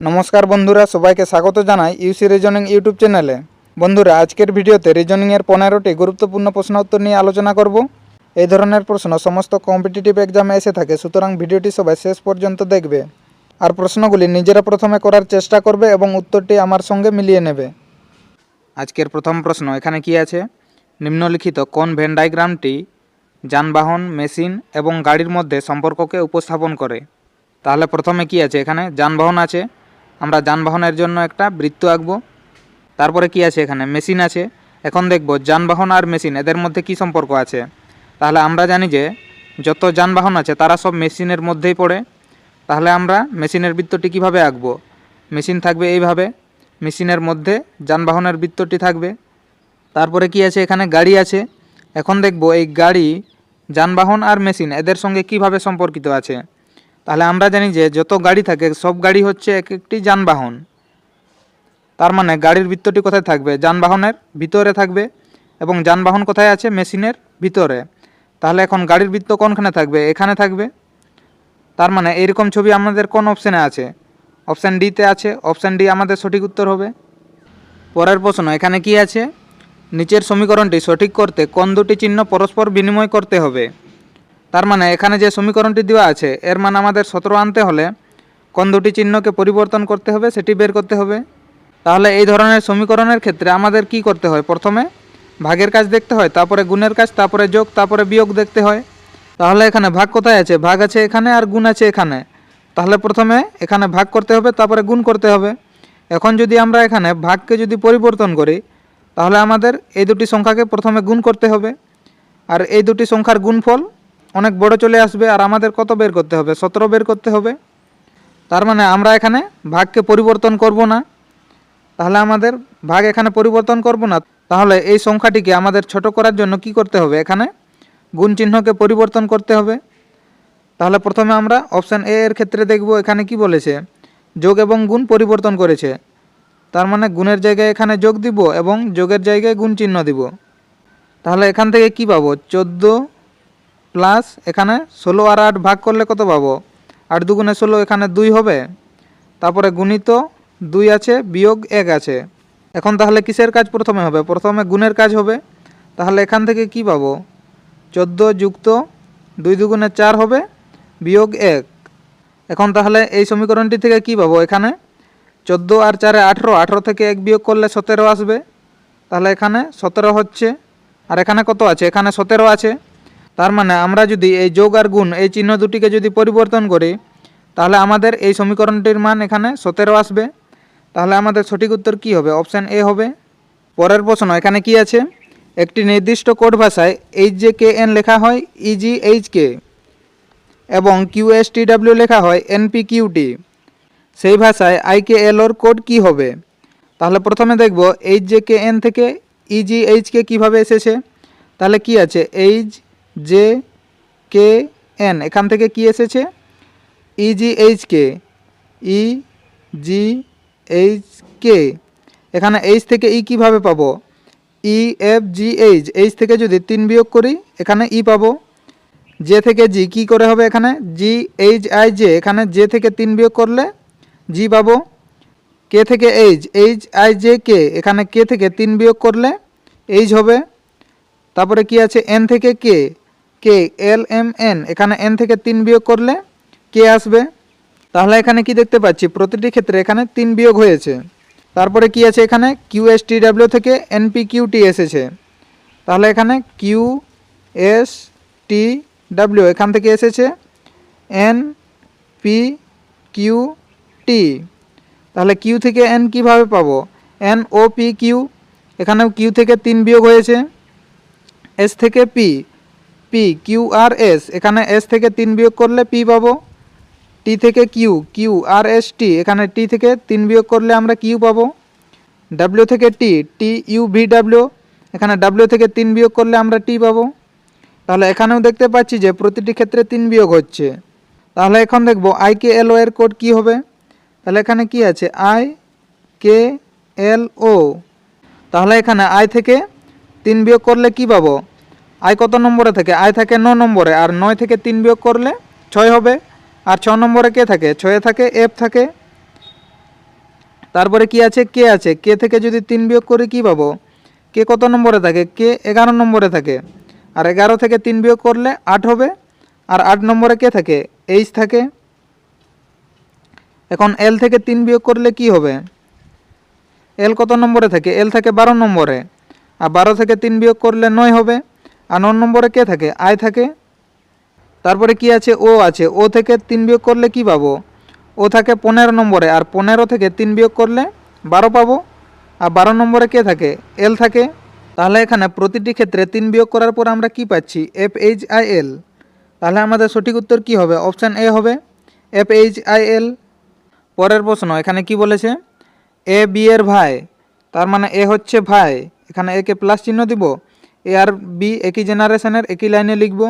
নমস্কার বন্ধুরা, সবাইকে স্বাগত জানাই ইউসি রিজনিং ইউটিউব চ্যানেলে। বন্ধুরা, আজকের ভিডিওতে রিজনিংয়ের 15টি গুরুত্বপূর্ণ প্রশ্ন উত্তর নিয়ে আলোচনা করব। এই ধরনের প্রশ্ন সমস্ত কম্পিটিটিভ এক্সামে এসে থাকে, সুতরাং ভিডিওটি সবাই শেষ পর্যন্ত দেখবে আর প্রশ্নগুলি নিজেরা প্রথমে করার চেষ্টা করবে এবং উত্তরটি আমার সঙ্গে মিলিয়ে নেবে। আজকের প্রথম প্রশ্ন এখানে কি আছে, নিম্নলিখিত কোন ভেন ডায়াগ্রামটি যানবাহন, মেশিন এবং গাড়ির মধ্যে সম্পর্ককে উপস্থাপন করে? তাহলে প্রথমে কি আছে, এখানে যানবাহন আছে, আমরা যানবাহনের জন্য একটা বৃত্ত আঁকবো। তারপরে কি আছে, এখানে মেশিন আছে। এখন দেখব যানবাহন আর মেশিন এদের মধ্যে কি সম্পর্ক আছে। তাহলে আমরা জানি যে যত যানবাহন আছে তারা সব মেশিনের মধ্যেই পড়ে। তাহলে আমরা মেশিনের বৃত্তটি কিভাবে আঁকবো, মেশিন থাকবে এইভাবে, মেশিনের মধ্যে যানবাহনের বৃত্তটি থাকবে। তারপরে কি আছে, এখানে গাড়ি আছে। এখন দেখব এই গাড়ি, যানবাহন আর মেশিন এদের সঙ্গে কিভাবে সম্পর্কিত আছে। তাহলে আমরা জানি যে যত গাড়ি থাকে সব গাড়ি হচ্ছে এক একটি যানবাহন। তার মানে গাড়ির বৃত্তটি কোথায় থাকবে, যানবাহনের ভিতরে থাকবে, এবং যানবাহন কোথায় আছে, মেশিনের ভিতরে। তাহলে এখন গাড়ির বৃত্ত কোনখানে থাকবে, এখানে থাকবে। তার মানে এইরকম ছবি আমাদের কোন অপশানে আছে, অপশান ডিতে আছে। অপশান ডি আমাদের সঠিক উত্তর হবে। পরের প্রশ্ন এখানে কি আছে, নিচের সমীকরণটি সঠিক করতে কোন দুটি চিহ্ন পরস্পর বিনিময় করতে হবে? তার মানে এখানে যে সমীকরণটি দেওয়া আছে এর মান আমাদের 17 আনতে হলে কোন দুটি চিহ্নকে পরিবর্তন করতে হবে সেটি বের করতে হবে। তাহলে এই ধরনের সমীকরণের ক্ষেত্রে আমাদের কি করতে হয়, প্রথমে ভাগের কাজ দেখতে হয়, তারপরে গুণের কাজ, তারপরে যোগ, তারপরে বিয়োগ দেখতে হয়। তাহলে এখানে ভাগ কোথায় আছে, ভাগ আছে এখানে আর গুণ আছে এখানে। তাহলে প্রথমে এখানে ভাগ করতে হবে, তারপরে গুণ করতে হবে। এখন যদি আমরা এখানে ভাগকে যদি পরিবর্তন করি তাহলে আমাদের এই দুটি সংখ্যাকে প্রথমে গুণ করতে হবে, আর এই দুটি সংখ্যার গুণফল অনেক বড় চলে আসবে, আর আমাদের কত বের করতে হবে, 17 বের করতে হবে। তার মানে আমরা এখানে ভাগকে পরিবর্তন করব না। তাহলে আমাদের ভাগ এখানে পরিবর্তন করব না। তাহলে এই সংখ্যাটিকে আমাদের ছোট করার জন্য কি করতে হবে, এখানে গুণ চিহ্নকে পরিবর্তন করতে হবে। তাহলে প্রথমে আমরা অপশান এ এর ক্ষেত্রে দেখব, এখানে কি বলেছে, যোগ এবং গুণ পরিবর্তন করেছে। তার মানে গুণের জায়গায় এখানে যোগ দিব এবং যোগের জায়গায় গুণ চিহ্ন দিব। তাহলে এখান থেকে কি পাবো, 14 প্লাস এখানে 16 আর 8 ভাগ করলে কত পাবো, 8 দুগুণে 16, এখানে 2 হবে। তারপরে গুণিত 2 আছে, বিয়োগ 1 আছে। এখন তাহলে কিসের কাজ প্রথমে হবে, প্রথমে গুণের কাজ হবে। তাহলে এখান থেকে কি পাবো, 14 যুক্ত 2 দুগুণে 4 হবে, বিয়োগ 1। এখন তাহলে এই সমীকরণটি থেকে কি পাবো, এখানে 14 আর 4 18, 18 থেকে 1 বিয়োগ করলে 17 আসবে। তাহলে এখানে 17 হচ্ছে, আর এখানে কত আছে, এখানে 17 আছে। তার মানে আমরা যদি এই যোগ আর গুণ এই চিহ্ন দুটিকে যদি পরিবর্তন করি তাহলে আমাদের এই সমীকরণটির মান এখানে 17 আসবে। তাহলে আমাদের সঠিক উত্তর কি হবে, অপশান এ হবে। পরের প্রশ্ন এখানে কি আছে, একটি নির্দিষ্ট কোড ভাষায় HJKN লেখা হয় EGHK এবং QSTW লেখা হয় NPQT, সেই ভাষায় IKLOর কোড কি হবে? তাহলে প্রথমে দেখব HJKN থেকে EGHK কিভাবে এসেছে। তাহলে কি আছে, HJKN এখান থেকে কি এসেছে, EGHK, EGHK, এখানে H থেকে E কিভাবে পাবো, EFGH, H থেকে যদি 3 বিয়োগ করি এখানে E পাবো। J থেকে G কি করে হবে, এখানে GHIJ, এখানে J থেকে 3 বিয়োগ করলে G পাবো। K থেকে H, HIJK, এখানে K থেকে 3 বিয়োগ করলে H হবে। তারপরে কি আছে, N থেকে K, KLMN, এখানে N থেকে 3 বিয়োগ করলে K আসবে। তাহলে এখানে কি দেখতে পাচ্ছি, প্রতিটি ক্ষেত্রে এখানে 3 বিয়োগ হয়েছে। তারপরে কি আছে, এখানে QSTW থেকে NPQT এসেছে। তাহলে এখানে QSTW এখান থেকে এসেছে NPQT। তাহলে Q থেকে N কিভাবে পাবো, NOPQ, এখানেও Q থেকে 3 বিয়োগ হয়েছে। S থেকে P, PQRS, এখানে S থেকে 3 বিয়োগ করলে P পাবো। T থেকে Q, QRST, এখানে T থেকে 3 বিয়োগ করলে আমরা Q পাবো। W থেকে T, TUVW, এখানে W থেকে 3 বিয়োগ করলে আমরা T পাবো। তাহলে এখানেও দেখতে পাচ্ছি যে প্রতিটি ক্ষেত্রে 3 বিয়োগ হচ্ছে। তাহলে এখন দেখব IKLO এর কোড কি হবে। তাহলে এখানে কি আছে, IKLO, তাহলে এখানে I থেকে 3 বিয়োগ করলে কি পাবো, I কত নম্বরে থাকে, I থাকে 9 নম্বরে, আর 9 থেকে 3 বিয়োগ করলে 6 হবে। আর 6 নম্বরে কে থাকে, 6 থাকে F থাকে। তারপরে কি আছে, কে থেকে যদি 3 বিয়োগ করি কি পাবো, কে কত নম্বরে থাকে, কে 11 নম্বরে থাকে, আর 11 থেকে 3 বিয়োগ করলে 8 হবে, আর 8 নম্বরে কে থাকে, এইচ থাকে। এখন এল থেকে 3 বিয়োগ করলে কি হবে, এল কত নম্বরে থাকে, এল থাকে 12 নম্বরে, আর 12 থেকে 3 বিয়োগ করলে 9 হবে, আর 9 নম্বরে কে থাকে, আই থাকে। তারপরে কি আছে, ও থেকে 3 বিয়োগ করলে কি পাবো, ও থাকে 15 নম্বরে, আর 15 থেকে 3 বিয়োগ করলে 12 পাবো, আর 12 নম্বরে কে থাকে, এল থাকে। তাহলে এখানে প্রতিটি ক্ষেত্রে 3 বিয়োগ করার পর আমরা কি পাচ্ছি, FHIL। তাহলে আমাদের সঠিক উত্তর কি হবে, অপশান এ হবে FHIL। পরের প্রশ্ন, এখানে কি বলেছে, এ বি এর ভাই, তার মানে এ হচ্ছে ভাই, এখানে একে প্লাস চিহ্ন দিব, এ আর বি একই জেনারেশনের, একই লাইনে লিখব।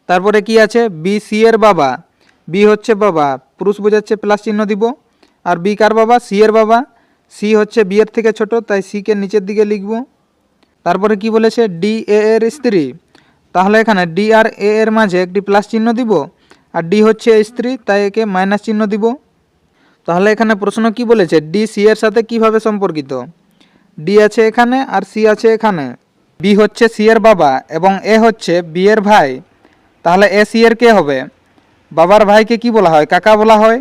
তারপরে কি আছে, বি সি এর বাবা, বি হচ্ছে বাবা, পুরুষ বোঝাচ্ছে প্লাস চিহ্ন দিব, আর বি কার বাবা, সি এর বাবা, সি হচ্ছে বি এর থেকে ছোট, তাই সি কে নিচের দিকে লিখব। তারপরে কি বলেছে, ডি এ এর স্ত্রী, তাহলে এখানে ডি আর এ এর মাঝে একটি প্লাস চিহ্ন দিব, আর ডি হচ্ছে স্ত্রী, তাই একে মাইনাস চিহ্ন দিব। তাহলে এখানে প্রশ্ন কি বলেছে, ডি সি এর সাথে কিভাবে সম্পর্কিত, ডি আছে এখানে আর সি আছে এখানে, বি হচ্ছে সি এর বাবা এবং এ হচ্ছে বি এর ভাই, তাহলে এ সি এর কে হবে, বাবার ভাইকে কি বলা হয়, কাকা বলা হয়,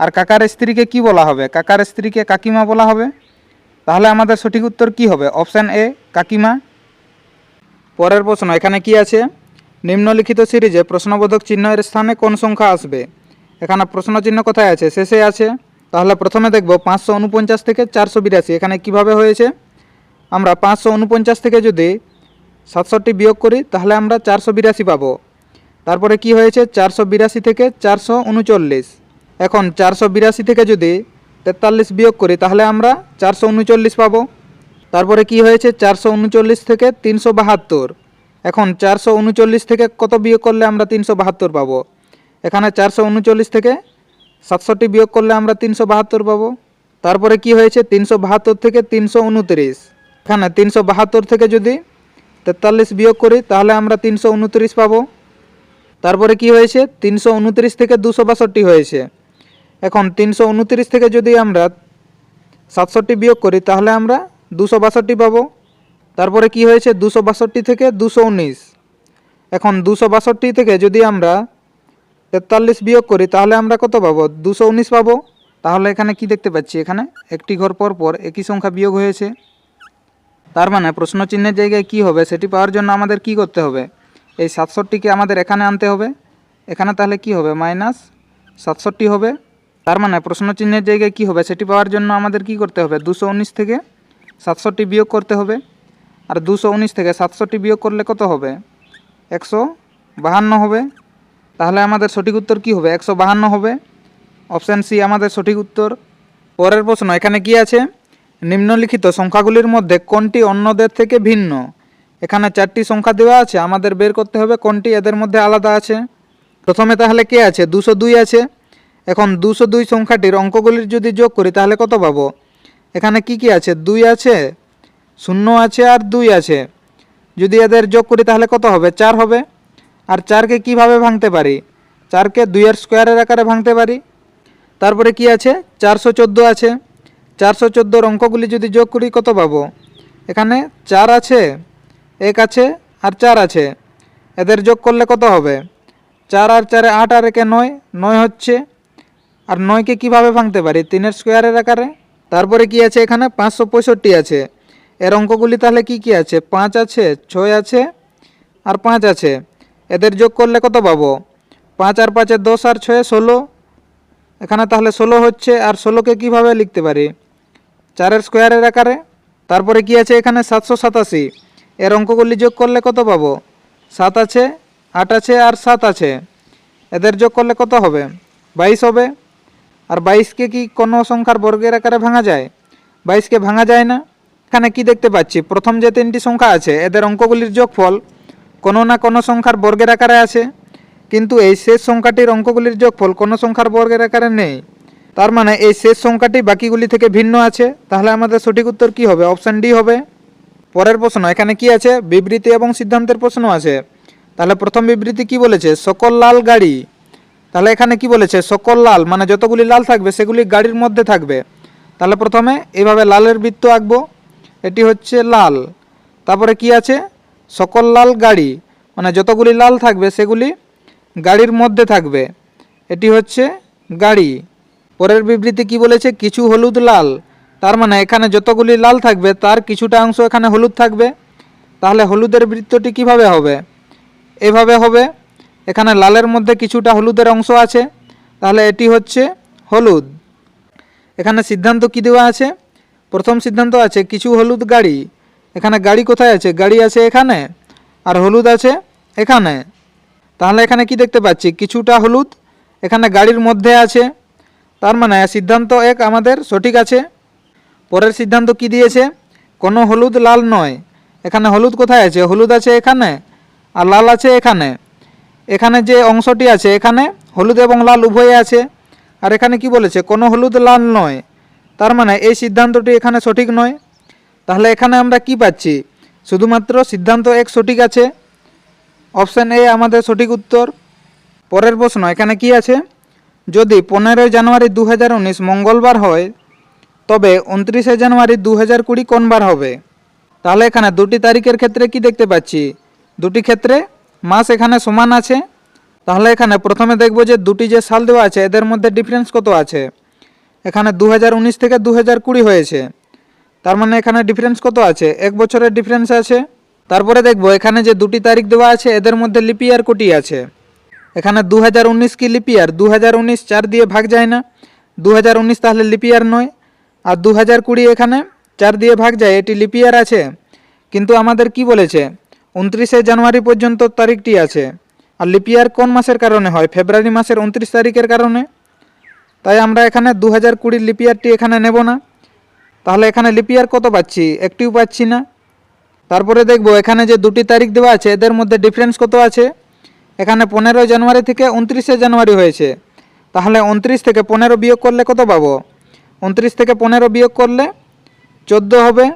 আর কাকার স্ত্রীকে কি বলা হবে, কাকার স্ত্রীকে কাকিমা বলা হবে। তাহলে আমাদের সঠিক উত্তর কি হবে, অপশান এ কাকিমা। পরের প্রশ্ন, এখানে কি আছে, নিম্নলিখিত সিরিজে প্রশ্নবোধক চিহ্নের স্থানে কোন সংখ্যা আসবে, এখানে প্রশ্ন চিহ্ন কোথায় আছে, শেষে আছে। তাহলে প্রথমে দেখব 549 থেকে 482, এখানে কিভাবে হয়েছে, আমরা 549 থেকে যদি 67 বিয়োগ করি তাহলে আমরা 482 পাবো। তারপরে কি হয়েছে, 482 থেকে 439, এখন 482 থেকে যদি 43 বিয়োগ করি তাহলে আমরা 439 পাবো। তারপরে কি হয়েছে, 439 থেকে 372, এখন 439 থেকে কত বিয়োগ করলে আমরা 372 পাবো, এখানে 439 থেকে 67 বিয়োগ করলে আমরা 372 পাবো। তারপরে কি হয়েছে, 372 থেকে 329, এখানে 372 থেকে যদি 43 বিয়োগ করি তাহলে আমরা 329 পাবো। তারপরে কি হয়েছে, 329 থেকে 262 হয়েছে, এখন 329 থেকে যদি আমরা 67 বিয়োগ করি তাহলে আমরা 262 পাবো। তারপরে কি হয়েছে, 262 থেকে 219, এখন 262 থেকে যদি আমরা 43 বিয়োগ করি তাহলে আমরা কত পাবো, 219 পাবো। তাহলে এখানে কি দেখতে পাচ্ছি, এখানে একটি ঘর পর পর একই সংখ্যা বিয়োগ হয়েছে, তার মানে প্রশ্ন চিহ্নের জায়গায় কি হবে সেটি পাওয়ার জন্য আমাদের কি করতে হবে, এই 67কে আমাদের এখানে আনতে হবে, এখানে তাহলে কি হবে, -67 হবে। তার মানে প্রশ্ন চিহ্নের জায়গায় কি হবে সেটি পাওয়ার জন্য আমাদের কি করতে হবে, 219 থেকে 67 বিয়োগ করতে হবে, আর 219 থেকে 67 বিয়োগ করলে কত হবে, 152 হবে। তাহলে আমাদের সঠিক উত্তর কি হবে, 152 হবে, অপশান সি আমাদের সঠিক উত্তর। পরের প্রশ্ন, এখানে কি আছে, নিম্নলিখিত সংখ্যাগুলির মধ্যে কোনটি অন্যদের থেকে ভিন্ন, এখানে 4টি সংখ্যা দেওয়া আছে, আমাদের বের করতে হবে কোনটি এদের মধ্যে আলাদা আছে। প্রথমে তাহলে কে আছে, 202 আছে, এখন 202 সংখ্যাটির অঙ্কগুলির যদি যোগ করি তাহলে কত পাবো, এখানে কি কি আছে, 2 আছে, 0 আছে আর 2 আছে, যদি এদের যোগ করি তাহলে কত হবে, 4 হবে। আর 4কে কীভাবে ভাঙতে পারি, 4কে 2 এর স্কোয়ারের আকারে ভাঙতে পারি। তারপরে কি আছে, 414 আছে, 414 অঙ্কগুলি যদি যোগ করি কত পাবো, এখানে 4 আছে, 1 আছে আর 4 আছে, এদের যোগ করলে কত হবে, 4 আর 4 8 আর 1 9, 9 হচ্ছে। আর 9কে কীভাবে ভাঙতে পারি, 3 এর স্কোয়ারের আকারে। তারপরে কি আছে, এখানে 565 আছে, এর অঙ্কগুলি তাহলে কি কি আছে, 5 আছে, 6 আছে আর 5 আছে, এদের যোগ করলে কত পাবো, 5 আর 5 10 আর 6 16, এখানে তাহলে 16 হচ্ছে। আর 16কে কীভাবে লিখতে পারি, 4 এর স্কোয়ারের আকারে। তারপরে কি আছে, এখানে 787, এর অঙ্কগুলি যোগ করলে কত পাবো, 7 আছে, 8 আছে আর 7 আছে, এদের যোগ করলে কত হবে, 22 হবে। আর 22কে কি কোনো সংখ্যার বর্গের আকারে ভাঙা যায়, 22কে ভাঙা যায় না। এখানে কি দেখতে পাচ্ছি, প্রথম যে 3টি সংখ্যা আছে এদের অঙ্কগুলির যোগফল কোনো না কোনো সংখ্যার বর্গের আকারে আছে, কিন্তু এই শেষ সংখ্যাটির অঙ্কগুলির যোগফল কোনো সংখ্যার বর্গের আকারে নেই, তার মানে এই শেষ সংখ্যাটি বাকিগুলি থেকে ভিন্ন আছে। তাহলে আমাদের সঠিক উত্তর কি হবে, অপশান ডি হবে। পরের প্রশ্ন, এখানে কি আছে, বিবৃতি এবং সিদ্ধান্তের প্রশ্ন আছে। তাহলে প্রথম বিবৃতি কি বলেছে, সকল লাল গাড়ি, তাহলে এখানে কি বলেছে, সকল লাল মানে যতগুলি লাল থাকবে সেগুলি গাড়ির মধ্যে থাকবে, তাহলে প্রথমে এইভাবে লালের বৃত্ত আঁকবো, এটি হচ্ছে লাল। তারপরে কি আছে, সকল লাল গাড়ি, মানে যতগুলি লাল থাকবে সেগুলি গাড়ির মধ্যে থাকবে, এটি হচ্ছে গাড়ি। পরের বিবৃতি কি বলেছে, কিছু হলুদ লাল, তার মানে এখানে যতগুলি লাল থাকবে তার কিছুটা অংশ এখানে হলুদ থাকবে। তাহলে হলুদের বৃত্তটি কিভাবে হবে, এভাবে হবে, এখানে লালের মধ্যে কিছুটা হলুদের অংশ আছে, তাহলে এটি হচ্ছে হলুদ। এখানে সিদ্ধান্ত কি দেওয়া আছে, প্রথম সিদ্ধান্ত আছে কিছু হলুদ গাড়ি, এখানে গাড়ি কোথায় আছে, গাড়ি আছে এখানে, আর হলুদ আছে এখানে। তাহলে এখানে কি দেখতে পাচ্ছি, কিছুটা হলুদ এখানে গাড়ির মধ্যে আছে, তার মানে সিদ্ধান্ত 1 আমাদের সঠিক আছে। পরের সিদ্ধান্ত কি দিয়েছে, কোনো হলুদ লাল নয়, এখানে হলুদ কোথায় আছে, হলুদ আছে এখানে আর লাল আছে এখানে। এখানে যে অংশটি আছে এখানে হলুদ এবং লাল উভয়ে আছে, আর এখানে কি বলেছে, কোনো হলুদ লাল নয়, তার মানে এই সিদ্ধান্তটি এখানে সঠিক নয়। তাহলে এখানে আমরা কি পাচ্ছি, শুধুমাত্র সিদ্ধান্ত 1 সঠিক আছে, অপশান এ আমাদের সঠিক উত্তর। পরের প্রশ্ন এখানে কি আছে, যদি 15 জানুয়ারি 2019 মঙ্গলবার হয় তবে 29 জানুয়ারি 2020 কোন বার হবে। তাহলে এখানে দুটি তারিখের ক্ষেত্রে কি দেখতে পাচ্ছি, দুটি ক্ষেত্রে মাস এখানে সমান আছে। তাহলে এখানে প্রথমে দেখব যে দুটি যে সাল দেওয়া আছে এদের মধ্যে ডিফারেন্স কত আছে, এখানে 2019 থেকে 2020 হয়েছে, তার মানে এখানে ডিফারেন্স কত আছে, 1 বছরের ডিফারেন্স আছে। তারপরে দেখব এখানে যে দুটি তারিখ দেওয়া আছে এদের মধ্যে লিপ ইয়ার কোটি আছে, এখানে 2019 কি লিপ ইয়ার, 2019 4 দিয়ে ভাগ যায় না, 2019 তাহলে লিপ ইয়ার নয়, আর 2020 এখানে 4 দিয়ে ভাগ যায়, এটি লিপ ইয়ার আছে। কিন্তু আমাদের কি বলেছে, 29 জানুয়ারি পর্যন্ত তারিখটি আছে, আর লিপ ইয়ার কোন মাসের কারণে হয়, ফেব্রুয়ারি মাসের 29 তারিখের কারণে, তাই আমরা এখানে 2020 লিপ ইয়ারটি এখানে নেব না। তাহলে এখানে লিপ ইয়ার কত পাচ্ছি, একটিও পাচ্ছি না। তারপরে দেখব এখানে যে দুটি তারিখ দেওয়া আছে এদের মধ্যে ডিফারেন্স কত আছে, এখানে 15 জানুয়ারি থেকে 29 জানুয়ারি হয়েছে, তাহলে 29 থেকে 15 বিয়োগ করলে কত পাবো, 29 থেকে 15 বিয়োগ করলে 14 হবে।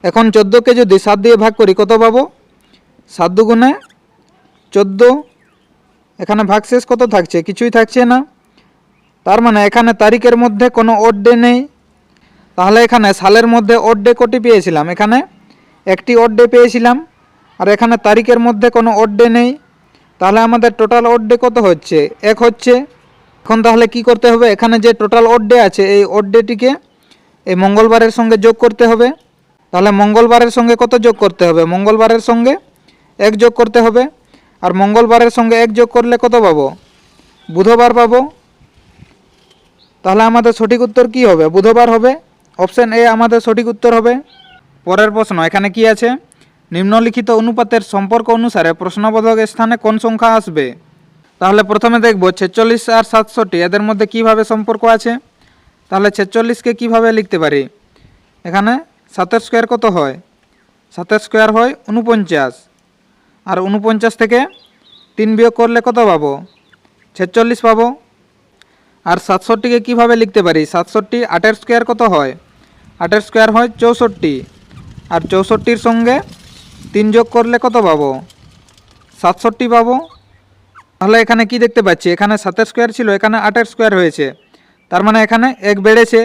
এখন 14কে যদি 7 দিয়ে ভাগ করি কত পাবো, 7 দুগুণে 14, এখানে ভাগশেষ কত থাকছে, কিছুই থাকছে না, তার মানে এখানে তারিখের মধ্যে কোনো অড ডে নেই। তাহলে এখানে সালের মধ্যে অড ডে কটি পেয়েছিলাম, এখানে একটি অড ডে পেয়েছিলাম, আর এখানে তারিখের মধ্যে কোনো অড ডে নেই, তাহলে আমাদের টোটাল অড ডে কত হচ্ছে, 1 হচ্ছে। এখন তাহলে কি করতে হবে, এখানে যে টোটাল অড ডে আছে এই অড ডেটিকে এই মঙ্গলবারের সঙ্গে যোগ করতে হবে। তাহলে মঙ্গলবারের সঙ্গে কত যোগ করতে হবে, মঙ্গলবারের সঙ্গে 1 যোগ করতে হবে, আর মঙ্গলবারের সঙ্গে 1 যোগ করলে কত পাবো, বুধবার পাবো। তাহলে আমাদের সঠিক উত্তর কি হবে, বুধবার হবে, অপশান এ আমাদের সঠিক উত্তর হবে। পরের প্রশ্ন এখানে কি আছে, নিম্নলিখিত অনুপাতের সম্পর্ক অনুসারে প্রশ্নবোধক স্থানে কোন সংখ্যা আসবে। তাহলে প্রথমে দেখব 46 আর 67 এদের মধ্যে কিভাবে সম্পর্ক আছে। তাহলে 46কে কিভাবে লিখতে পারি, এখানে 7 স্কোয়ার কত হয়, 7 স্কোয়ার হয় 49, আর 49 থেকে 3 বিয়োগ করলে কত পাবো, 46 পাবো। আর 67কে কীভাবে লিখতে পারি, 67 8 স্কোয়ার কত হয়, 8 স্কোয়ার হয় 64, আর 64-র সঙ্গে 3 যোগ করলে কত পাবো, 67 পাবো। তাহলে এখানে কি দেখতে পাচ্ছি, এখানে 7 স্কোয়ার ছিল, এখানে 8 স্কোয়ার হয়েছে, তার মানে এখানে 1 বেড়েছে,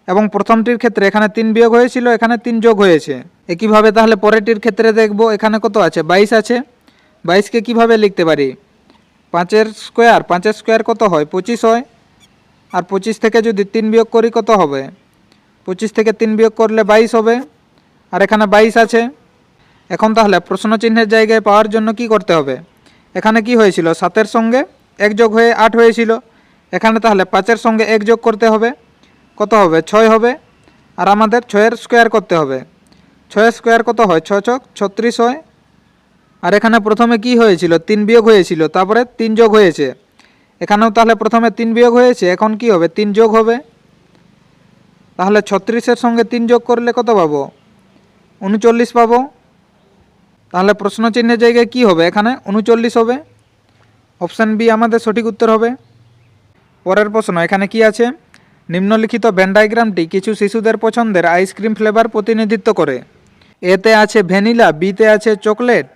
এবং প্রথমটির ক্ষেত্রে এখানে 3 বিয়োগ হয়েছিল, এখানে 3 যোগ হয়েছে। একইভাবে তাহলে পরেরটির ক্ষেত্রে দেখব, এখানে কত আছে, 22 আছে, 22কে কীভাবে লিখতে পারি, 5 স্কোয়ার কত হয়, 25 হয়, আর 25 থেকে যদি 3 বিয়োগ করি কত হবে, 25 থেকে 3 বিয়োগ করলে 22 হবে, আর এখানে 22 আছে। এখন তাহলে প্রশ্ন চিহ্নের জায়গায় পাওয়ার জন্য কি করতে হবে, এখানে কি হয়েছিল, 7-এর সঙ্গে 1 যোগ হয়ে 8 হয়েছিল, এখানে তাহলে 5-এর সঙ্গে 1 যোগ করতে হবে, কত হবে, 6 হবে, আর আমাদের 6-এর স্কোয়ার করতে হবে, 6 স্কোয়ার কত হয়, 6 ছক 36 হয়, আর এখানে প্রথমে কি হয়েছিল, 3 বিয়োগ হয়েছিল, তারপরে 3 যোগ হয়েছে, এখানেও তাহলে প্রথমে 3 বিয়োগ হয়েছে, এখন কি হবে, 3 যোগ হবে। তাহলে 36-এর সঙ্গে 3 যোগ করলে কত পাবো, 39 পাবো। তাহলে প্রশ্ন চিহ্নের জায়গায় কি হবে, এখানে 39 হবে, অপশান বি আমাদের সঠিক উত্তর হবে। পরের প্রশ্ন এখানে কি আছে, নিম্নলিখিত ভেন ডায়াগ্রামটি কিছু শিশুদের পছন্দের আইসক্রিম ফ্লেভার প্রতিনিধিত্ব করে। এতে আছে ভ্যানিলা, বিতে আছে চকলেট,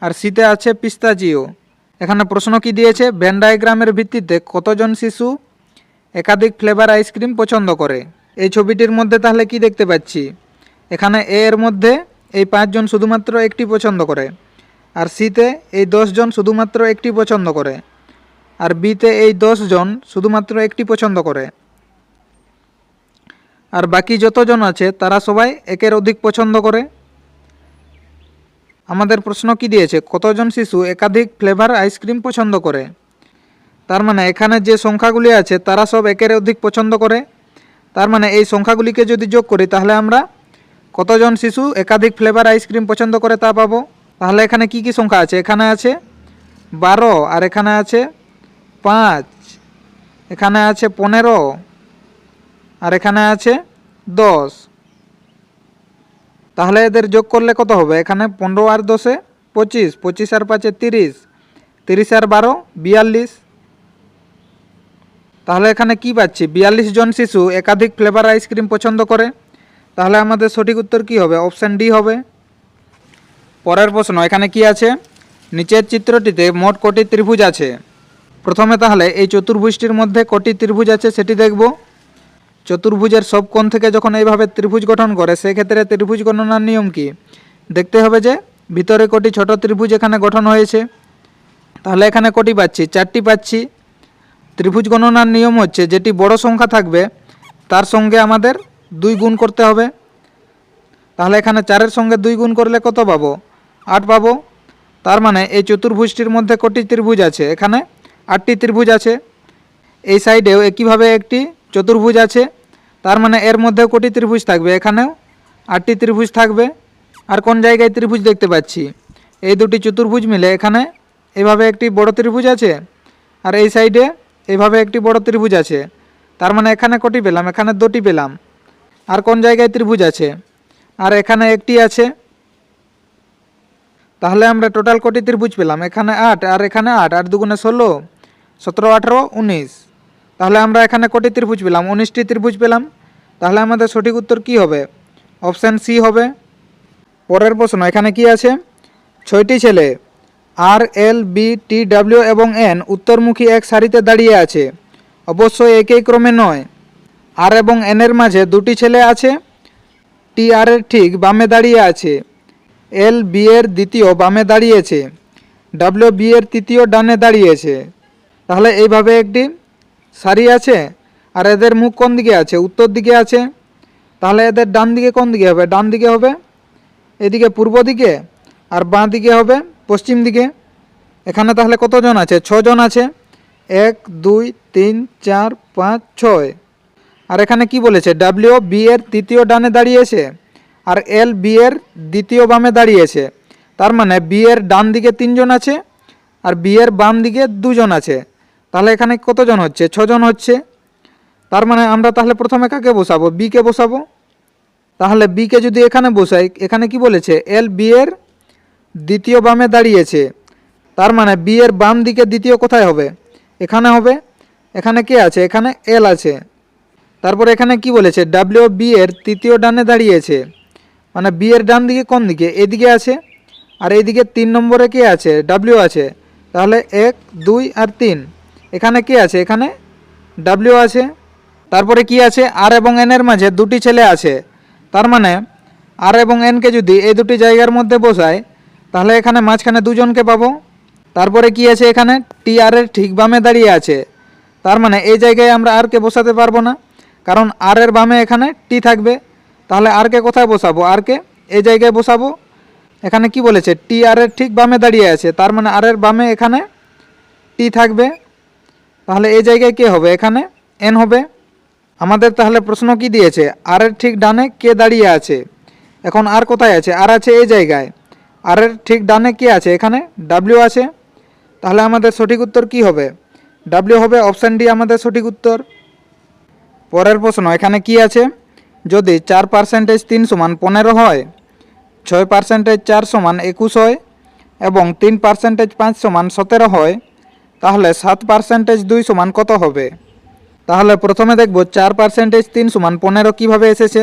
আর সিতে আছে পিস্তাচিও। এখানে প্রশ্ন কি দিয়েছে, ভেন ডায়াগ্রামের ভিত্তিতে কতজন শিশু একাধিক ফ্লেভার আইসক্রিম পছন্দ করে। এই ছবিটির মধ্যে তাহলে কি দেখতে পাচ্ছি, এখানে এ এর মধ্যে এই 5 জন শুধুমাত্র একটি পছন্দ করে, আর সিতে এই 10 জন শুধুমাত্র একটি পছন্দ করে, আর বিতে এই 10 জন শুধুমাত্র একটি পছন্দ করে, আর বাকি যতজন আছে তারা সবাই একের অধিক পছন্দ করে। আমাদের প্রশ্ন কি দিয়েছে, কতজন শিশু একাধিক ফ্লেভার আইসক্রিম পছন্দ করে। তার মানে এখানে যে সংখ্যাগুলি আছে তারা সব একের অধিক পছন্দ করে। তার মানে এই সংখ্যাগুলিকে যদি যোগ করি তাহলে আমরা কতজন শিশু একাধিক ফ্লেভার আইসক্রিম পছন্দ করে তা পাবো। তাহলে এখানে কি কি সংখ্যা আছে, এখানে আছে 12, আর এখানে আছে 5, এখানে আছে 15, আর এখানে আছে 10। তাহলে এদের যোগ করলে কত হবে, এখানে 15 আর 10 25, 25 আর 5 30, 30 আর 12 42। তাহলে এখানে কি পাচ্ছি, 42 জন শিশু একাধিক ফ্লেভার আইসক্রিম পছন্দ করে। তাহলে আমাদের সঠিক উত্তর কি হবে, অপশান ডি হবে। পরের প্রশ্ন, এখানে কি আছে, নিচের চিত্রটিতে মোট কটি ত্রিভুজ আছে। প্রথমে তাহলে এই চতুর্ভুজটির মধ্যে কটি ত্রিভুজ আছে সেটি দেখব। চতুর্ভুজের সব কোণ থেকে যখন এইভাবে ত্রিভুজ গঠন করে সেক্ষেত্রে ত্রিভুজ গণনার নিয়ম কি, দেখতে হবে যে ভিতরে কটি ছোট ত্রিভুজ এখানে গঠন হয়েছে। তাহলে এখানে কটি পাচ্ছি, 4টি পাচ্ছি। ত্রিভুজ গণনার নিয়ম হচ্ছে যেটি বড় সংখ্যা থাকবে তার সঙ্গে আমাদের 2 গুণ করতে হবে। তাহলে এখানে 4-এর সঙ্গে 2 গুণ করলে কত পাবো, 8 পাবো। তার মানে এই চতুর্ভুজটির মধ্যে কটি ত্রিভুজ আছে, এখানে 8টি ত্রিভুজ আছে। এই সাইডেও একইভাবে একটি চতুর্ভুজ আছে, তার মানে এর মধ্যেও কটি ত্রিভুজ থাকবে, এখানেও 8টি ত্রিভুজ থাকবে। আর কোন জায়গায় ত্রিভুজ দেখতে পাচ্ছি, এই দুটি চতুর্ভুজ মিলে এখানে এইভাবে একটি বড় ত্রিভুজ আছে, আর এই সাইডে এইভাবে একটি বড় ত্রিভুজ আছে। তার মানে এখানে কটি পেলাম, এখানে 2টি পেলাম। আর কোন জায়গায় ত্রিভুজ আছে, আর এখানে একটি আছে। তাহলে আমরা টোটাল কটি ত্রিভুজ পেলাম, এখানে 8 আর এখানে 8, 8 দুগুণে 16, 17, 18, 19। তাহলে আমরা এখানে কটি ত্রিভুজ পেলাম, 19টি ত্রিভুজ পেলাম। তাহলে আমাদের সঠিক উত্তর কি হবে, অপশান সি হবে। পরের প্রশ্ন, এখানে কি আছে, 6টি ছেলে আর, এল, বি, টি, ডাব্লিউ এবং এন উত্তরমুখী এক সারিতে দাঁড়িয়ে আছে, অবশ্যই একই ক্রমে নয়। আর এবং এনের মাঝে 2টি ছেলে আছে, টি আর এর ঠিক বামে দাঁড়িয়ে আছে, এল বি এর দ্বিতীয় বামে দাঁড়িয়েছে, ডাব্লিউ বি এর তৃতীয় ডানে দাঁড়িয়েছে। তাহলে এইভাবে একটি সারি আছে, আর এদের মুখ কোন দিকে আছে, উত্তর দিকে আছে। তাহলে এদের ডান দিকে কোন দিকে হবে, ডান দিকে হবে এদিকে পূর্ব দিকে, আর বাঁ দিকে হবে পশ্চিম দিকে। এখানে তাহলে কতজন আছে, 6 জন আছে, 1 2 3 4 5 6। আর এখানে কি বলেছে, ডাব্লিউ বি এর তৃতীয় ডানে দাঁড়িয়েছে, আর এল বি এর দ্বিতীয় বামে দাঁড়িয়েছে। তার মানে বি এর ডান দিকে 3 জন আছে, আর বি এর বাম দিকে 2 জন আছে। তাহলে এখানে কতজন হচ্ছে, 6 জন হচ্ছে। তার মানে আমরা তাহলে প্রথমে কাকে বসাবো, বি কে বসাবো। তাহলে বি কে যদি এখানে বসাই, এখানে কি বলেছে, এল বি এর দ্বিতীয় বামে দাঁড়িয়েছে। তার মানে বি এর বাম দিকে দ্বিতীয় কোথায় হবে, এখানে হবে। এখানে কে আছে, এখানে এল আছে। তারপরে এখানে কি বলেছে, ডাব্লিউ বি এর তৃতীয় ডানে দাঁড়িয়েছে, মানে বি এর ডান দিকে কোন দিকে, এদিকে আছে। আর এইদিকে 3 নম্বরে কে আছে, ডাব্লিউ আছে। তাহলে 1 2 আর 3, এখানে কে আছে, এখানে ডাব্লিউ আছে। তারপরে কি আছে, আর এবং এন এর মাঝে 2টি ছেলে আছে। তার মানে আর এবং এনকে যদি এই দুটি জায়গার মধ্যে বসাই তাহলে এখানে মাঝখানে 2 জনকে পাবো। তারপরে কি আছে, এখানে টি আর এর ঠিক বামে দাঁড়িয়ে আছে। তার মানে এই জায়গায় আমরা আর কে বসাতে পারবো না, কারণ আর এর বামে এখানে টি থাকবে। তাহলে আর কে কোথায় বসাবো, আর কে এই জায়গায় বসাবো। এখানে কি বলেছে, টি আর এর ঠিক বামে দাঁড়িয়ে আছে, তার মানে আর এর বামে এখানে টি থাকবে। তাহলে এই জায়গায় কে হবে, এখানে এন হবে। আমাদের তাহলে প্রশ্ন কি দিয়েছে, আর এর ঠিক ডানে কে দাঁড়িয়ে আছে। এখন আর কোথায় আছে, আর আছে এই জায়গায়। আর এর ঠিক ডানে কে আছে, এখানে ডাব্লিউ আছে। তাহলে আমাদের সঠিক উত্তর কি হবে, ডাব্লিউ হবে, অপশান ডি আমাদের সঠিক উত্তর। পরের প্রশ্ন, এখানে কি আছে, যদি 4% 3 = 15 হয়, 6% 4 = 21 হয়, এবং 3% 5 = 17 হয়, তাহলে 7% 2 = কত হবে। তাহলে প্রথমে দেখব 4% 3 = 15 কীভাবে এসেছে।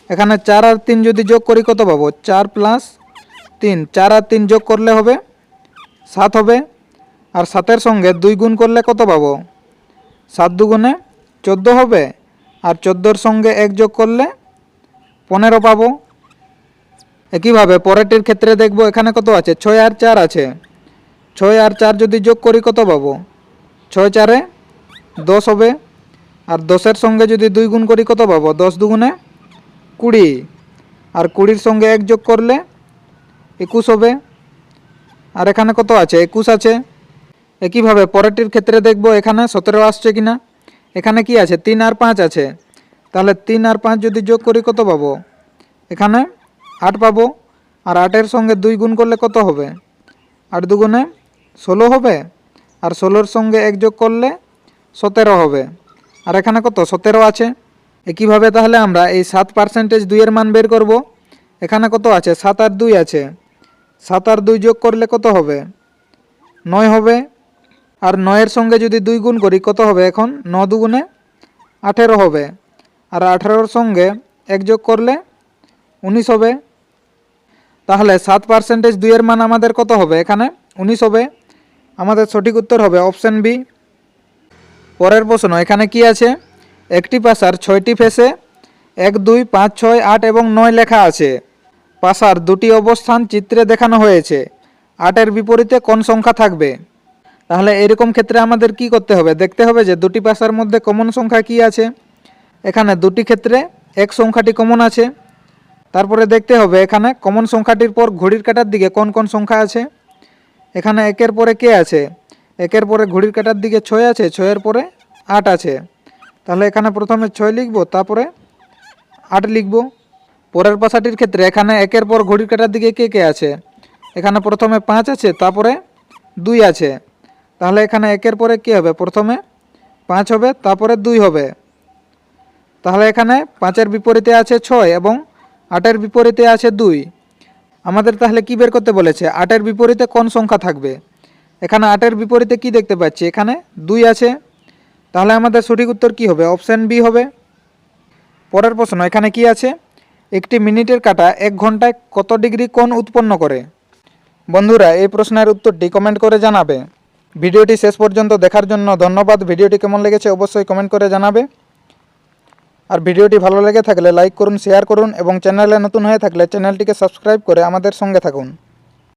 এখানে 4 আর 3 যদি যোগ করি কত পাবো, 4 + 3, 4 আর 3 যোগ করলে হবে 7 হবে। আর 7-এর সঙ্গে 2 গুণ করলে কত পাবো, 7 2 গুণে 14 হবে। আর 14 সঙ্গে 1 যোগ করলে 15 পাবো। একইভাবে পরেরটির ক্ষেত্রে দেখব এখানে কত আছে, 6 আর 4 আছে। 6 আর 4 যদি যোগ করি কত পাবো, 6 4 10 হবে। আর 10-এর সঙ্গে যদি 2 গুণ করি কত পাবো, 10 দুগুণে 20। আর 20-র সঙ্গে 1 যোগ করলে 21 হবে। আর এখানে কত আছে, 21 আছে। একইভাবে পরেরটির ক্ষেত্রে দেখব এখানে 17 আসছে কিনা। এখানে কি আছে, 3 আর 5 আছে। তাহলে 3 আর 5 যদি যোগ করি কত পাবো, এখানে 8 পাবো। আর 8-এর সঙ্গে 2 গুণ করলে কত হবে, 8 দুগুণে 16 হবে। আর 16-র সঙ্গে 1 যোগ করলে 17 হবে। আর এখানে কত, 17 আছে। একইভাবে তাহলে আমরা এই 7% 2-এর মান বের করব। এখানে কত আছে, 7 আর 2 আছে। 7 আর 2 যোগ করলে কত হবে, 9 হবে। আর 9-এর সঙ্গে যদি 2 গুণ করি কত হবে, এখন 9 দুগুণে 18 হবে। আর 18-র সঙ্গে 1 যোগ করলে 19 হবে। তাহলে 7% 2-এর মান আমাদের কত হবে, এখানে 19 হবে। আমাদের সঠিক উত্তর হবে অপশান বি। পরের প্রশ্ন, এখানে কি আছে, একটি পাশার 6টি ফেসে 1 2 5 6 8 এবং 9 লেখা আছে। পাশার দুটি অবস্থান চিত্রে দেখানো হয়েছে। 8-এর বিপরীতে কোন সংখ্যা থাকবে। তাহলে এরকম ক্ষেত্রে আমাদের কি করতে হবে, দেখতে হবে যে দুটি পাশার মধ্যে কমন সংখ্যা কি আছে। এখানে দুটি ক্ষেত্রে 1 সংখ্যাটি কমন আছে। তারপরে দেখতে হবে এখানে কমন সংখ্যাটির পর ঘড়ির কাঁটার দিকে কোন কোন সংখ্যা আছে। এখানে 1-এর পরে কে আছে, 1-এর পরে ঘড়ির কাঁটার দিকে 6 আছে, 6-এর পরে 8 আছে। তাহলে এখানে প্রথমে 6 লিখব, তারপরে 8 লিখব। পরের পাশাটির ক্ষেত্রে এখানে 1-এর পর ঘড়ির কাঁটার দিকে কে কে আছে, এখানে প্রথমে 5 আছে, তারপরে 2 আছে। তাহলে এখানে 1-এর পরে কী হবে, প্রথমে 5 হবে, তারপরে 2 হবে। তাহলে এখানে 5-এর বিপরীতে আছে 6 এবং 8-এর বিপরীতে আছে 2। আমাদের তাহলে কি বের করতে বলেছে, 8-এর বিপরীতে কোন সংখ্যা থাকবে। এখানে 8-এর বিপরীতে কি দেখতে পাচ্ছি, এখানে 2 আছে। তাহলে আমাদের সঠিক উত্তর কি হবে, অপশান বি হবে। পরের প্রশ্ন, এখানে কি আছে, একটি মিনিটের কাঁটা 1 ঘন্টায় কত ডিগ্রি কোণ উৎপন্ন করে। বন্ধুরা এই প্রশ্নের উত্তরটি কমেন্ট করে জানাবে। ভিডিওটি শেষ পর্যন্ত দেখার জন্য ধন্যবাদ। ভিডিওটি কেমন লেগেছে অবশ্যই কমেন্ট করে জানাবে। আর ভিডিওটি ভালো লেগে থাকলে লাইক করুন, শেয়ার করুন এবং চ্যানেলে নতুন হয়ে থাকলে চ্যানেলটিকে সাবস্ক্রাইব করে আমাদের সঙ্গে থাকুন।